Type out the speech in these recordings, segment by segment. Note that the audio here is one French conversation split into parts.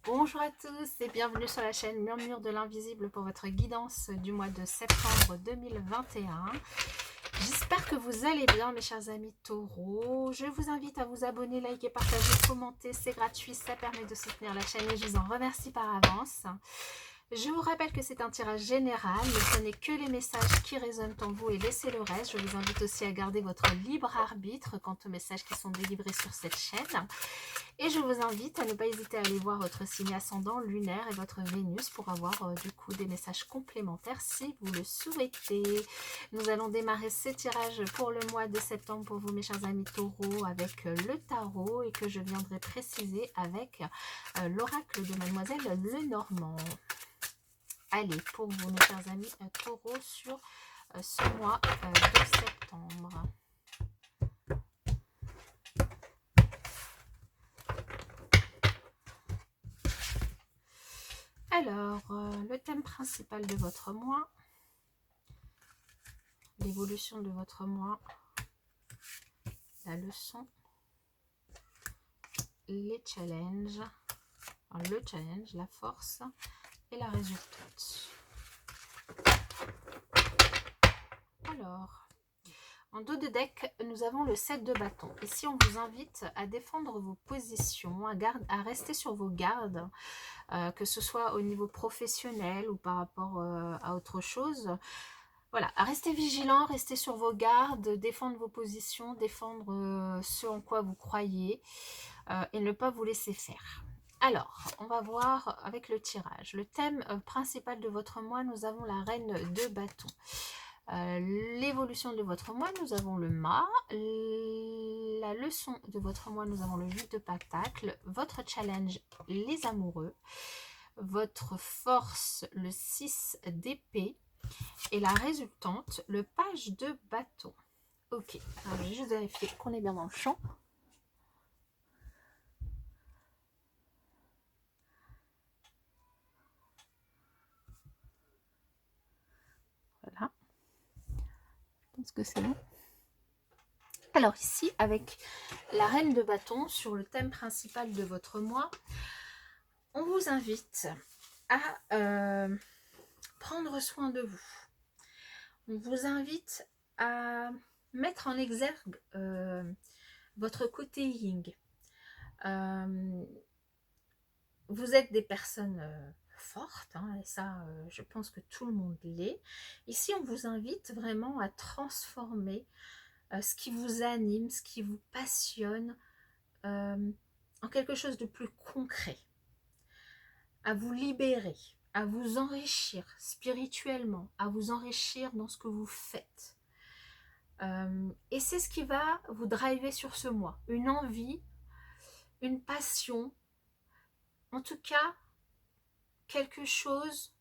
Bonjour à tous et bienvenue sur la chaîne Murmure de l'Invisible pour votre guidance du mois de septembre 2021. J'espère que vous allez bien mes chers amis taureaux. Je vous invite à vous abonner, liker, partager, commenter. C'est gratuit, ça permet de soutenir la chaîne et je vous en remercie par avance. Je vous rappelle que c'est un tirage général, ne prenez que les messages qui résonnent en vous et laissez le reste. Je vous invite aussi à garder votre libre arbitre quant aux messages qui sont délivrés sur cette chaîne. Et je vous invite à ne pas hésiter à aller voir votre signe ascendant lunaire et votre Vénus pour avoir du coup des messages complémentaires si vous le souhaitez. Nous allons démarrer ce tirage pour le mois de septembre pour vous mes chers amis taureaux avec le tarot et que je viendrai préciser avec l'oracle de mademoiselle Lenormand. Allez, pour vous mes chers amis taureaux sur ce mois de septembre. Alors, le thème principal de votre mois, l'évolution de votre mois, la leçon, les challenges, enfin, le challenge, la force et la résultante. Alors, en dos de deck, nous avons le 7 de bâton. Ici, on vous invite à défendre vos positions, à rester sur vos gardes, que ce soit au niveau professionnel ou par rapport à autre chose. Voilà, restez vigilants, restez sur vos gardes, défendre vos positions, défendre ce en quoi vous croyez et ne pas vous laisser faire. Alors, on va voir avec le tirage. Le thème principal de votre mois, nous avons la reine de bâton. L'évolution de votre mois, nous avons le mât. La leçon de votre mois, nous avons le 8 de pentacle. Votre challenge, les amoureux. Votre force, le 6 d'épée. Et la résultante, le page de bâton. Ok, alors je vais juste vérifier qu'on est bien dans le champ. Voilà, je pense que c'est bon. Alors ici, avec la reine de bâton, sur le thème principal de votre mois, on vous invite à prendre soin de vous. On vous invite à mettre en exergue votre côté yin. Vous êtes des personnes fortes, hein, et ça, je pense que tout le monde l'est. Ici, on vous invite vraiment à transformer ce qui vous anime, ce qui vous passionne, en quelque chose de plus concret, à vous libérer, à vous enrichir spirituellement, à vous enrichir dans ce que vous faites. Et c'est ce qui va vous driver sur ce mois. Une envie, une passion, en tout cas, quelque chose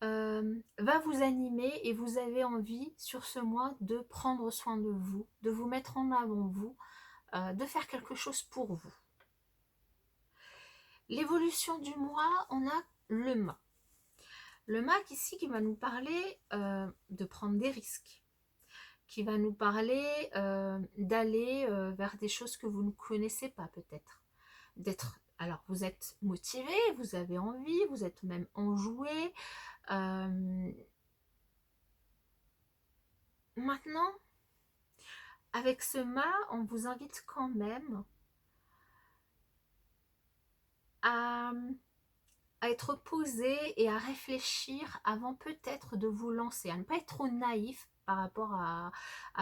va vous animer et vous avez envie sur ce mois de prendre soin de vous, de vous mettre en avant vous, de faire quelque chose pour vous. L'évolution du mois, on a le mât. Le mât ici qui va nous parler de prendre des risques, qui va nous parler d'aller vers des choses que vous ne connaissez pas peut-être. Alors vous êtes motivé, vous avez envie, vous êtes même enjoué. Maintenant, avec ce mât, on vous invite quand même à être posé et à réfléchir avant peut-être de vous lancer, à ne pas être trop naïf par rapport à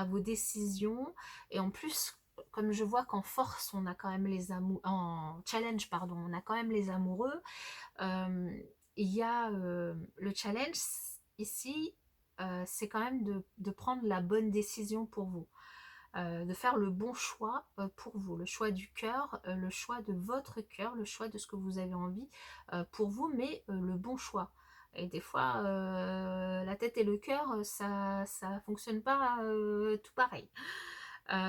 vos décisions. Et en plus, comme je vois qu'en force, on a quand même les amoureux, en challenge, pardon, on a quand même les amoureux, il y a le challenge ici, c'est quand même de prendre la bonne décision pour vous. De faire le bon choix pour vous, le choix du cœur, le choix de votre cœur, le choix de ce que vous avez envie pour vous, mais le bon choix. Et des fois, la tête et le cœur, ça fonctionne pas tout pareil.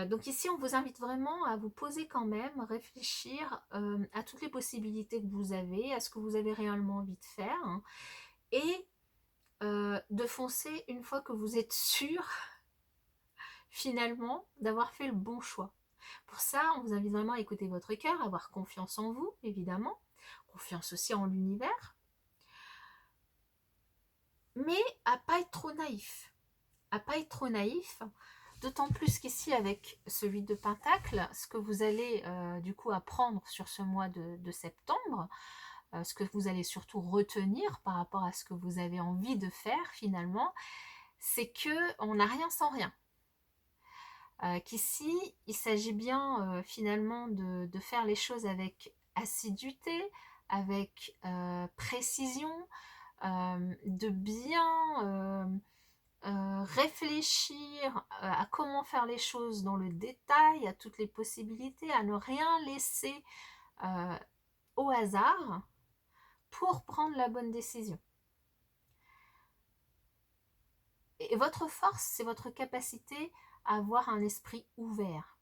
Donc ici, on vous invite vraiment à vous poser quand même, réfléchir à toutes les possibilités que vous avez, à ce que vous avez réellement envie de faire, hein, et de foncer une fois que vous êtes sûr finalement d'avoir fait le bon choix. Pour ça, on vous invite vraiment à écouter votre cœur, à avoir confiance en vous, évidemment, confiance aussi en l'univers, mais à pas être trop naïf. À pas être trop naïf, d'autant plus qu'ici avec ce 8 de Pentacle, ce que vous allez du coup apprendre sur ce mois de septembre, ce que vous allez surtout retenir par rapport à ce que vous avez envie de faire finalement, c'est que on n'a rien sans rien. Qu'ici, il s'agit bien finalement de faire les choses avec assiduité, avec précision, de bien réfléchir à comment faire les choses dans le détail, à toutes les possibilités, à ne rien laisser au hasard pour prendre la bonne décision. Et votre force, c'est votre capacité à avoir un esprit ouvert.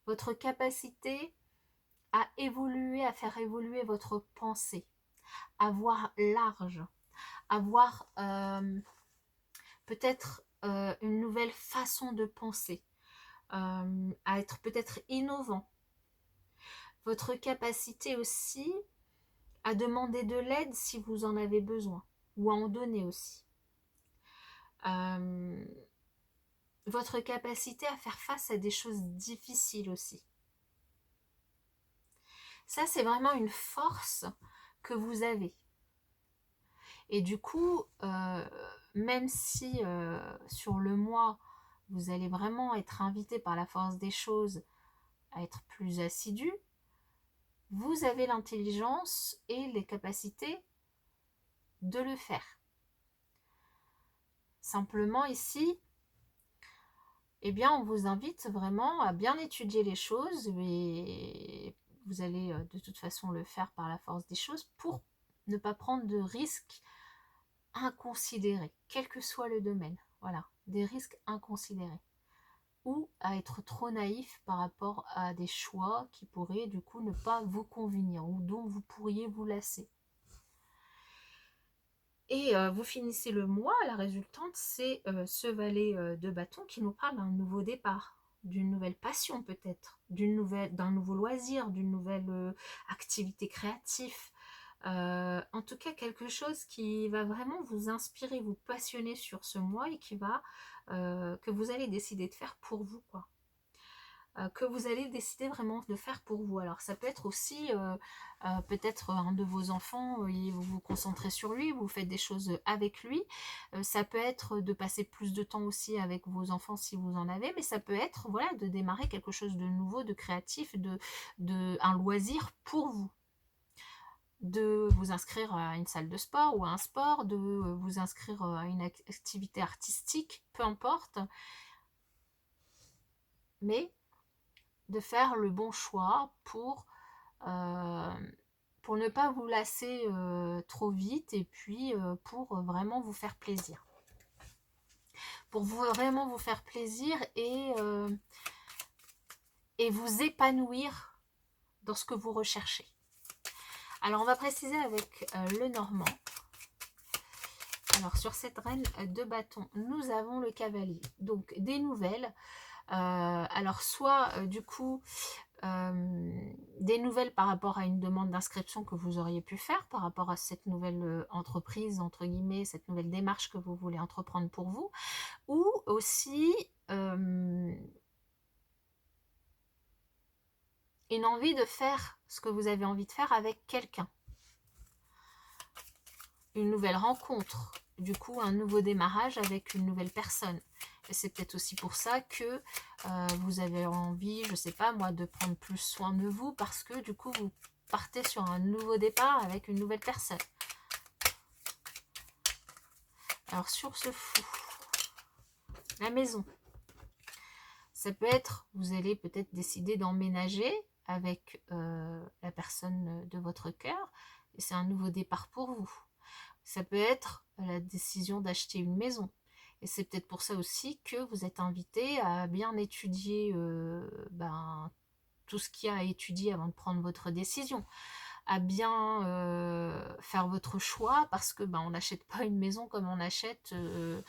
Votre capacité à évoluer, à faire évoluer votre pensée, à voir large, à voir peut-être une nouvelle façon de penser, à être peut-être innovant. Votre capacité aussi à demander de l'aide si vous en avez besoin, ou à en donner aussi. Votre capacité à faire face à des choses difficiles aussi. Ça, c'est vraiment une force que vous avez. Et du coup, même si sur le mois, vous allez vraiment être invité par la force des choses à être plus assidu, vous avez l'intelligence et les capacités de le faire. Simplement ici, eh bien, on vous invite vraiment à bien étudier les choses et vous allez de toute façon le faire par la force des choses pour ne pas prendre de risques inconsidérés, quel que soit le domaine. Voilà, des risques inconsidérés. Ou à être trop naïf par rapport à des choix qui pourraient du coup ne pas vous convenir ou dont vous pourriez vous lasser. Et vous finissez le mois, la résultante, c'est ce valet de bâton qui nous parle d'un nouveau départ, d'une nouvelle passion peut-être, d'un nouveau loisir, d'une nouvelle activité créative. En tout cas, quelque chose qui va vraiment vous inspirer, vous passionner sur ce mois et que vous allez décider de faire pour vous, quoi. Que vous allez décider vraiment de faire pour vous. Alors ça peut être aussi peut-être un de vos enfants, vous vous concentrez sur lui, vous faites des choses avec lui. Ça peut être de passer plus de temps aussi avec vos enfants si vous en avez, mais ça peut être voilà, de démarrer quelque chose de nouveau, de créatif, un loisir pour vous. De vous inscrire à une salle de sport ou à un sport, de vous inscrire à une activité artistique, peu importe. Mais de faire le bon choix pour ne pas vous lasser trop vite et puis pour vraiment vous faire plaisir. Pour vraiment vous faire plaisir et vous épanouir dans ce que vous recherchez. Alors on va préciser avec le normand. Alors sur cette reine de bâton, nous avons le cavalier. Donc des nouvelles. Alors soit du coup des nouvelles par rapport à une demande d'inscription que vous auriez pu faire par rapport à cette nouvelle entreprise, entre guillemets, cette nouvelle démarche que vous voulez entreprendre pour vous, ou aussi une envie de faire ce que vous avez envie de faire avec quelqu'un. Une nouvelle rencontre, du coup un nouveau démarrage avec une nouvelle personne. Et c'est peut-être aussi pour ça que vous avez envie, je sais pas moi, de prendre plus soin de vous parce que du coup vous partez sur un nouveau départ avec une nouvelle personne. Alors sur ce fou, la maison, ça peut être, vous allez peut-être décider d'emménager avec la personne de votre cœur et c'est un nouveau départ pour vous. Ça peut être la décision d'acheter une maison. Et c'est peut-être pour ça aussi que vous êtes invité à bien étudier tout ce qu'il y a à étudier avant de prendre votre décision. À bien faire votre choix parce que on n'achète pas une maison comme on achète, je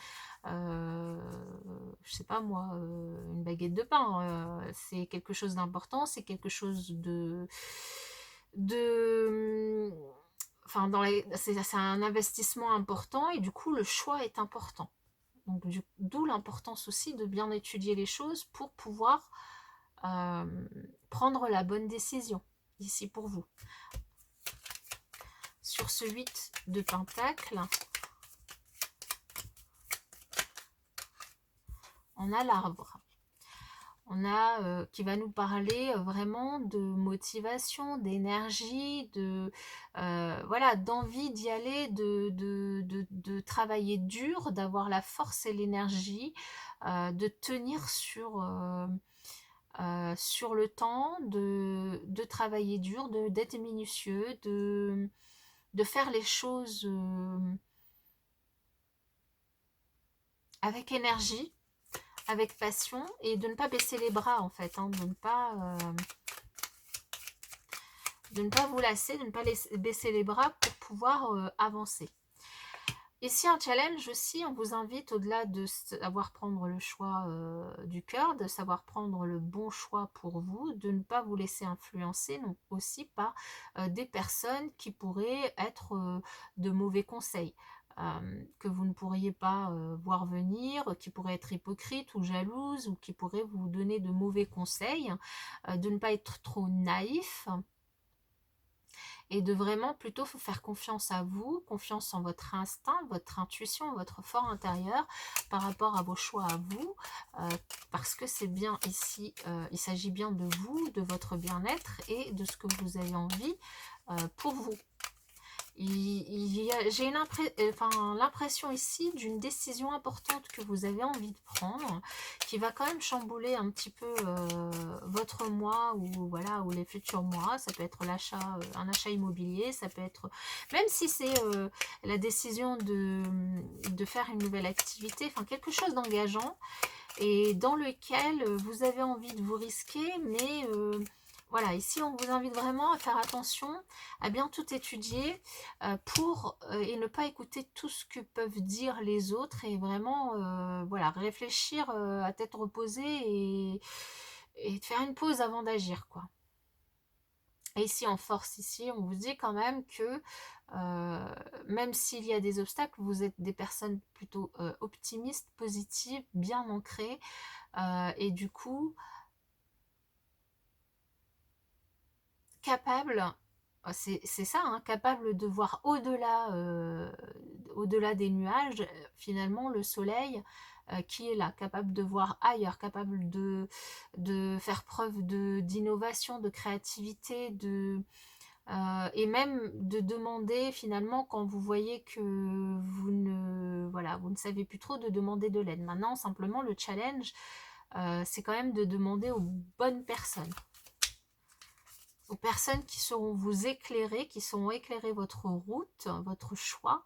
sais pas moi, une baguette de pain. C'est quelque chose d'important, c'est quelque chose enfin, c'est un investissement important et du coup, le choix est important. Donc, d'où l'importance aussi de bien étudier les choses pour pouvoir prendre la bonne décision ici pour vous. Sur ce 8 de Pentacles, on a l'arbre. On a qui va nous parler vraiment de motivation, d'énergie, voilà, d'envie d'y aller, de travailler dur, d'avoir la force et l'énergie, de tenir sur le temps, de travailler dur, d'être minutieux, de faire les choses avec énergie, avec passion, et de ne pas baisser les bras en fait, hein, de ne pas vous lasser, de ne pas baisser les bras pour pouvoir avancer. Ici un challenge aussi, on vous invite au-delà de savoir prendre le choix du cœur, de savoir prendre le bon choix pour vous, de ne pas vous laisser influencer non, aussi par des personnes qui pourraient être de mauvais conseils. Que vous ne pourriez pas voir venir, qui pourraient être hypocrites ou jalouses, ou qui pourraient vous donner de mauvais conseils, de ne pas être trop naïf, et de vraiment plutôt faire confiance à vous, confiance en votre instinct, votre intuition, votre fort intérieur par rapport à vos choix à vous, parce que c'est bien ici, il s'agit bien de vous, de votre bien-être et de ce que vous avez envie pour vous. J'ai l'impression ici d'une décision importante que vous avez envie de prendre, qui va quand même chambouler un petit peu votre mois ou voilà, ou les futurs mois. Ça peut être l'achat, un achat immobilier, ça peut être, même si c'est la décision de faire une nouvelle activité, enfin quelque chose d'engageant et dans lequel vous avez envie de vous risquer, mais voilà, ici on vous invite vraiment à faire attention, à bien tout étudier et ne pas écouter tout ce que peuvent dire les autres et vraiment voilà, réfléchir à tête reposée et de faire une pause avant d'agir, quoi. Et ici en force, ici on vous dit quand même que même s'il y a des obstacles, vous êtes des personnes plutôt optimistes, positives, bien ancrées et du coup capable, c'est ça, hein, capable de voir au-delà des nuages, finalement le soleil qui est là, capable de voir ailleurs, capable de faire preuve d'innovation, de créativité, et même de demander finalement quand vous voyez que voilà, vous ne savez plus trop, de demander de l'aide. Maintenant, simplement, le challenge, c'est quand même de demander aux bonnes personnes. Aux personnes qui sauront vous éclairer, qui sauront éclairer votre route, votre choix,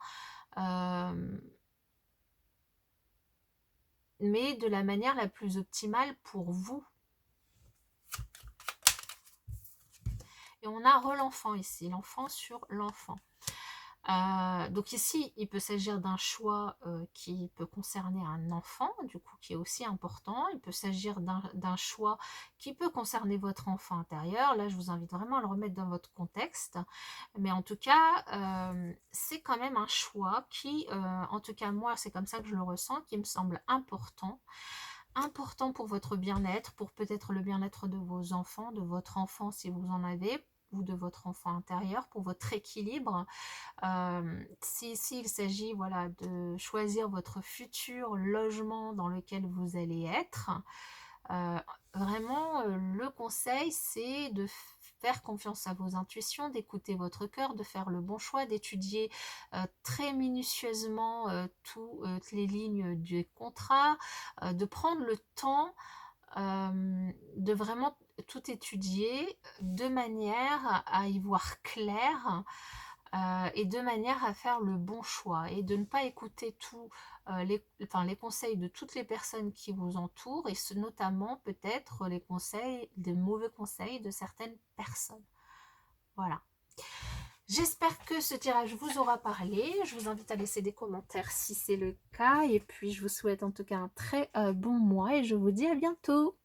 mais de la manière la plus optimale pour vous. Et on a l'enfant ici, l'enfant sur l'enfant. Donc ici, il peut s'agir d'un choix qui peut concerner un enfant, du coup, qui est aussi important. Il peut s'agir d'un choix qui peut concerner votre enfant intérieur. Là, je vous invite vraiment à le remettre dans votre contexte. Mais en tout cas, c'est quand même un choix qui, en tout cas, moi, c'est comme ça que je le ressens, qui me semble important. Important pour votre bien-être, pour peut-être le bien-être de vos enfants, de votre enfant si vous en avez, ou de votre enfant intérieur, pour votre équilibre. S'il s'agit voilà, de choisir votre futur logement dans lequel vous allez être, vraiment le conseil c'est de faire confiance à vos intuitions, d'écouter votre cœur, de faire le bon choix, d'étudier très minutieusement toutes les lignes du contrat, de prendre le temps de vraiment tout étudier de manière à y voir clair et de manière à faire le bon choix et de ne pas écouter les conseils de toutes les personnes qui vous entourent et notamment peut-être des mauvais conseils de certaines personnes. Voilà. J'espère que ce tirage vous aura parlé. Je vous invite à laisser des commentaires si c'est le cas et puis je vous souhaite en tout cas un très bon mois et je vous dis à bientôt.